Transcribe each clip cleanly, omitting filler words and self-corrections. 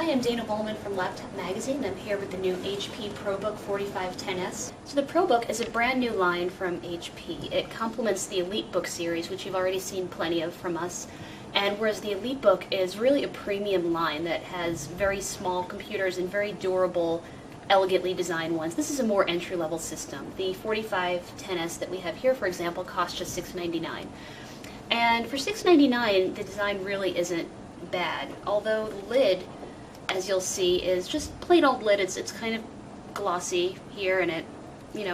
Hi, I'm Dana Bowman from Laptop Magazine. I'm here with the new HP ProBook 4510s. So the ProBook is a brand new line from HP. It complements the EliteBook series, which you've already seen plenty of from us. And whereas the EliteBook is really a premium line that has very small computers and very durable, elegantly designed ones, this is a more entry-level system. The 4510s that we have here, for example, cost just $699. And for $699, the design really isn't bad, although the lid, as you'll see, is just plain old lid. It's kind of glossy here, and it,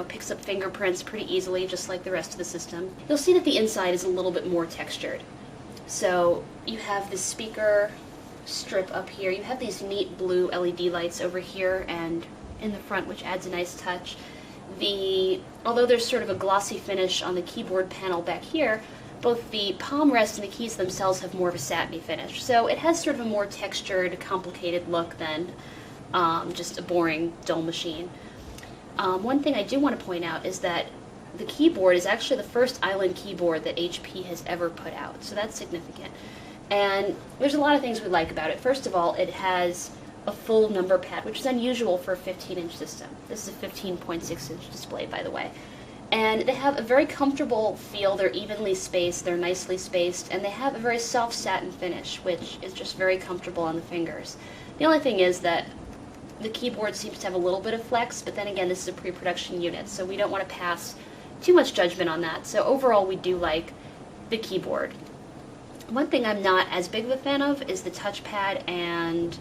picks up fingerprints pretty easily, just like the rest of the system. You'll see that the inside is a little bit more textured. So you have this speaker strip up here. You have these neat blue LED lights over here and in the front, which adds a nice touch. Although there's sort of a glossy finish on the keyboard panel back here, both the palm rest and the keys themselves have more of a satiny finish. So it has sort of a more textured, complicated look than just a boring, dull machine. One thing I do want to point out is that the keyboard is actually the first island keyboard that HP has ever put out, so that's significant. And there's a lot of things we like about it. First of all, it has a full number pad, which is unusual for a 15-inch system. This is a 15.6-inch display, by the way. And they have a very comfortable feel. They're evenly spaced, they're nicely spaced, and they have a very soft satin finish, which is just very comfortable on the fingers. The only thing is that the keyboard seems to have a little bit of flex, but then again, this is a pre-production unit, so we don't want to pass too much judgment on that. So overall, we do like the keyboard. One thing I'm not as big of a fan of is the touchpad and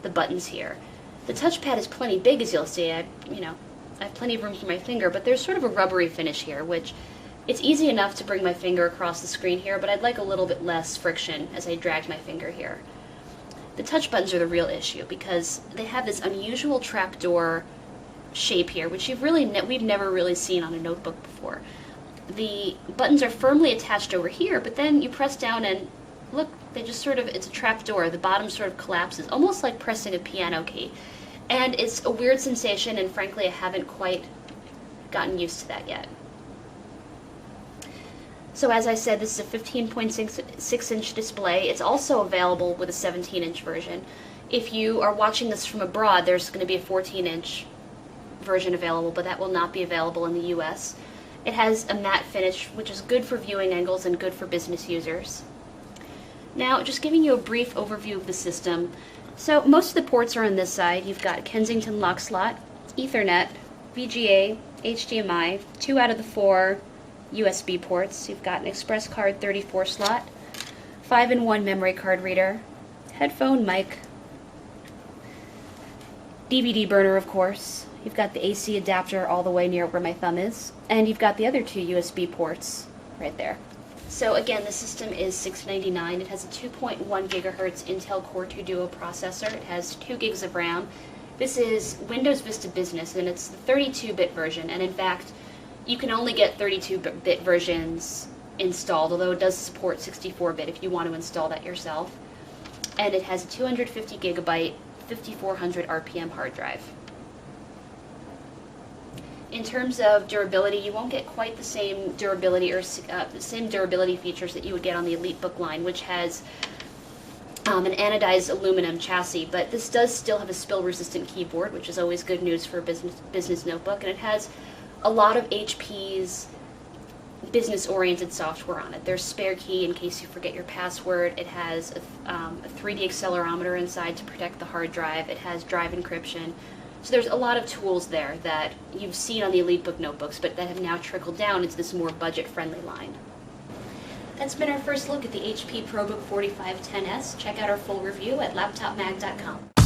the buttons here. The touchpad is plenty big, as you'll see. I have plenty of room for my finger, but there's sort of a rubbery finish here, which it's easy enough to bring my finger across the screen here, but I'd like a little bit less friction as I drag my finger here. The touch buttons are the real issue because they have this unusual trapdoor shape here, which we've never really seen on a notebook before. The buttons are firmly attached over here, but then you press down and look, they just it's a trapdoor. The bottom sort of collapses, almost like pressing a piano key. And it's a weird sensation, and frankly, I haven't quite gotten used to that yet. So as I said, this is a 15.6-inch display. It's also available with a 17-inch version. If you are watching this from abroad, there's going to be a 14-inch version available, but that will not be available in the US. It has a matte finish, which is good for viewing angles and good for business users. Now, just giving you a brief overview of the system. So most of the ports are on this side. You've got Kensington lock slot, Ethernet, VGA, HDMI, 2 out of the 4 USB ports. You've got an Express Card 34 slot, 5-in-1 memory card reader, headphone mic, DVD burner, of course. You've got the AC adapter all the way near where my thumb is, and you've got the other 2 USB ports right there. So again, the system is $699. It has a 2.1 gigahertz Intel Core 2 Duo processor. It has 2 gigs of RAM. This is Windows Vista Business, and it's the 32-bit version. And in fact, you can only get 32-bit versions installed, although it does support 64-bit if you want to install that yourself. And it has a 250 gigabyte, 5400 RPM hard drive. In terms of durability, you won't get quite the same durability or the same durability features that you would get on the EliteBook line, which has an anodized aluminum chassis, but this does still have a spill-resistant keyboard, which is always good news for a business notebook, and it has a lot of HP's business-oriented software on it. There's spare key in case you forget your password. It has a 3D accelerometer inside to protect the hard drive. It has drive encryption. So there's a lot of tools there that you've seen on the EliteBook notebooks, but that have now trickled down into this more budget-friendly line. That's been our first look at the HP ProBook 4510s. Check out our full review at laptopmag.com.